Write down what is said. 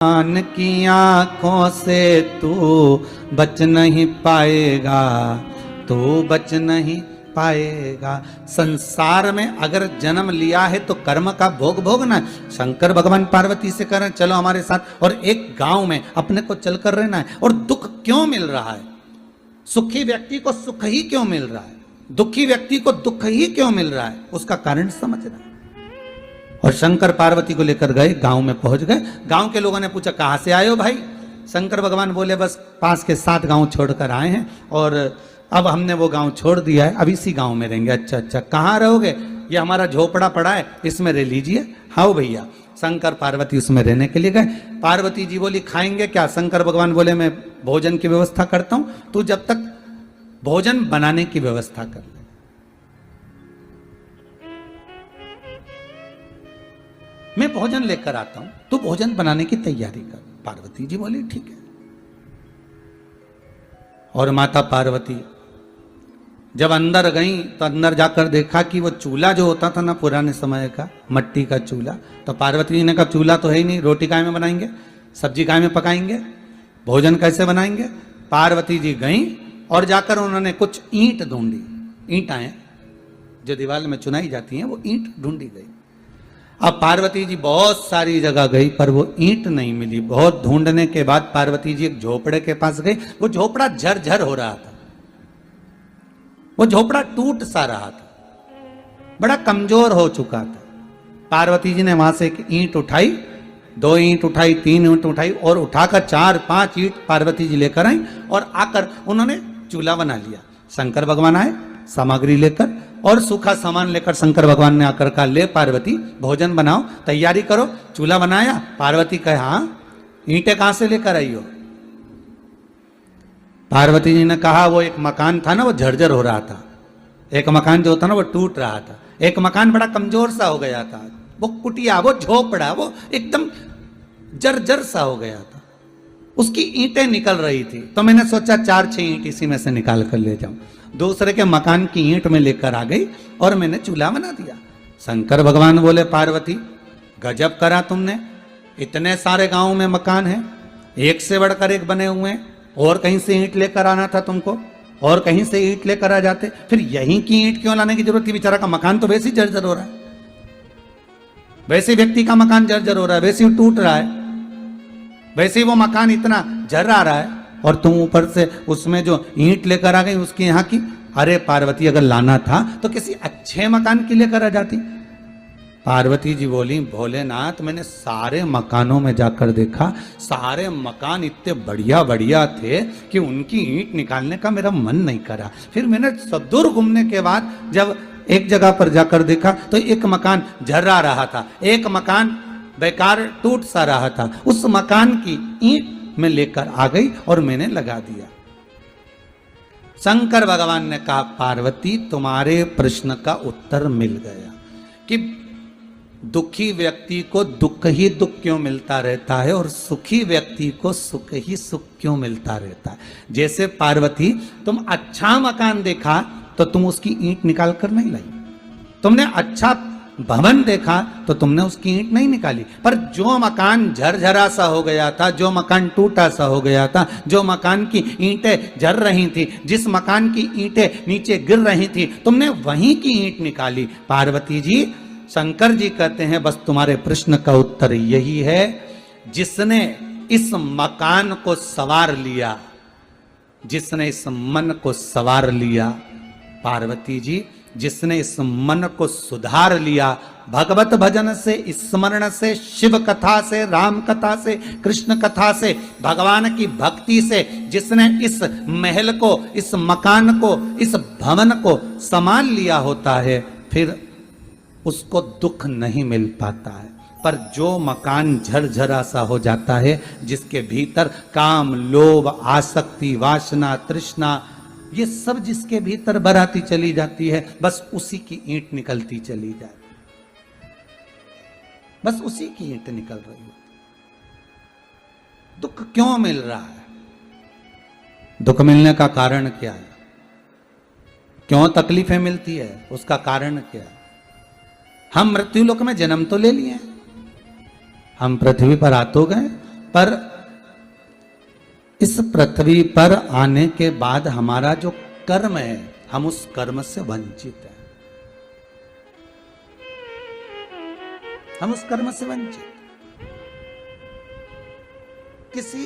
भगवान की आंखों से तू बच नहीं पाएगा, तू बच नहीं पाएगा। संसार में अगर जन्म लिया है तो कर्म का भोग भोगना है। शंकर भगवान पार्वती से करें चलो हमारे साथ, और एक गांव में अपने को चलकर रहना है। और दुख क्यों मिल रहा है? सुखी व्यक्ति को सुख ही क्यों मिल रहा है, दुखी व्यक्ति को दुख ही क्यों मिल रहा है, उसका कारण समझना है। और शंकर पार्वती को लेकर गए, गांव में पहुंच गए। गांव के लोगों ने पूछा कहां से आए हो भाई? शंकर भगवान बोले बस पास के 7 गांव छोड़कर आए हैं और अब हमने वो गांव छोड़ दिया है, अब इसी गांव में रहेंगे। अच्छा अच्छा, कहाँ रहोगे? ये हमारा झोपड़ा पड़ा है, इसमें रह लीजिए। हाँ भैया। शंकर पार्वती उसमें रहने के लिए गए। पार्वती जी बोली खाएंगे क्या? शंकर भगवान बोले मैं भोजन की व्यवस्था करता हूं, तू जब तक भोजन बनाने की व्यवस्था कर ले। मैं भोजन लेकर आता हूं, तू भोजन बनाने की तैयारी कर। पार्वती जी बोली ठीक है। और माता पार्वती जब अंदर गई तो अंदर जाकर देखा कि वो चूल्हा जो होता था ना पुराने समय का, मट्टी का चूल्हा, तो पार्वती जी ने कहा चूल्हा तो है ही नहीं, रोटी काय में बनाएंगे, सब्जी काय में पकाएंगे, भोजन कैसे बनाएंगे? पार्वती जी गई और जाकर उन्होंने कुछ ईंट ढूंढी। ईंटें जो दीवार में चुनाई जाती हैं वो ईंट ढूंढी गई। अब पार्वती जी बहुत सारी जगह गई पर वो ईंट नहीं मिली। बहुत ढूंढने के बाद पार्वती जी एक झोपड़े के पास गई। वो झोपड़ा झरझर हो रहा था, वो झोपड़ा टूट सा रहा था, बड़ा कमजोर हो चुका था। पार्वती जी ने वहां से एक ईंट उठाई, 2 ईंट उठाई, 3 ईंट उठाई और उठाकर 4-5 ईंट पार्वती जी लेकर आई और आकर उन्होंने चूल्हा बना लिया। शंकर भगवान आए सामग्री लेकर और सूखा सामान लेकर। शंकर भगवान ने आकर कहा ले पार्वती भोजन बनाओ, तैयारी करो। चूल्हा बनाया। पार्वती कहे हाँ, ईंटें कहां से लेकर आई हो? पार्वती जी ने कहा वो एक मकान था ना, वो झरझर हो रहा था। एक मकान जो होता ना वो टूट रहा था। एक मकान बड़ा कमजोर सा हो गया था, वो कुटिया, वो झोपड़ा, वो एकदम जर्जर सा हो गया था। उसकी ईंटें निकल रही थी तो मैंने सोचा 4-6 ईंट इसी में से निकाल कर ले जाऊं। दूसरे के मकान की ईंट में लेकर आ गई और मैंने चूल्हा बना दिया। शंकर भगवान बोले पार्वती गजब करा तुमने, इतने सारे गांव में मकान है, एक से बढ़कर एक बने हुए हैं, और कहीं से ईंट लेकर आना था तुमको, और कहीं से ईंट लेकर आ जाते, फिर यहीं की ईंट क्यों लाने की जरूरत थी? बेचारा का मकान तो वैसे ही जर्जर हो रहा है, वैसे व्यक्ति का मकान जर्जर हो रहा है, वैसे ही टूट रहा है, वैसे ही वो मकान इतना जर आ रहा है, और तुम ऊपर से उसमें जो ईंट लेकर आ गई उसकी यहाँ की। अरे पार्वती अगर लाना था तो किसी अच्छे मकान की लेकर आ जाती। पार्वती जी बोली भोलेनाथ मैंने सारे मकानों में जाकर देखा, सारे मकान इतने बढ़िया बढ़िया थे कि उनकी ईंट निकालने का मेरा मन नहीं करा। फिर मैंने सदूर घूमने के बाद जब एक जगह पर जाकर देखा तो एक मकान झर्रा रहा था, एक मकान बेकार टूट सा रहा था। उस मकान की ईंट में लेकर आ गई और मैंने लगा दिया। शंकर भगवान ने कहा पार्वती तुम्हारे प्रश्न का उत्तर मिल गया कि दुखी व्यक्ति को दुख ही दुख क्यों मिलता रहता है और सुखी व्यक्ति को सुख ही सुख क्यों मिलता रहता है। जैसे पार्वती तुम अच्छा मकान देखा तो तुम उसकी ईंट निकाल कर नहीं लाई, तुमने अच्छा भवन देखा तो तुमने उसकी ईंट नहीं निकाली, पर जो मकान झरझरा सा हो गया था, जो मकान टूटा सा हो गया था, जो मकान की ईंटें झर रही थी, जिस मकान की ईंटें नीचे गिर रही थी, तुमने वहीं की ईंट निकाली। पार्वती जी, शंकर जी कहते हैं बस तुम्हारे प्रश्न का उत्तर यही है, जिसने इस मकान को सवार लिया, जिसने इस मन को सवार लिया, पार्वती जी जिसने इस मन को सुधार लिया, भगवत भजन से, स्मरण से, शिव कथा से, राम कथा से, कृष्ण कथा से, भगवान की भक्ति से, जिसने इस महल को, इस मकान को, इस भवन को संभाल लिया होता है, फिर उसको दुख नहीं मिल पाता है। पर जो मकान झरझरा सा हो जाता है, जिसके भीतर काम, लोभ, आसक्ति, वासना, तृष्णा, ये सब जिसके भीतर बराती चली जाती है, बस उसी की ईंट निकलती चली जाती, बस उसी की ईंट निकल रही है। दुख क्यों मिल रहा है? दुख मिलने का कारण क्या है? क्यों तकलीफें मिलती है? उसका कारण क्या है? हम मृत्यु लोक में जन्म तो ले लिए, हम पृथ्वी पर आ तो गए, पर इस पृथ्वी पर आने के बाद हमारा जो कर्म है, हम उस कर्म से वंचित हैं। हम उस कर्म से वंचित। किसी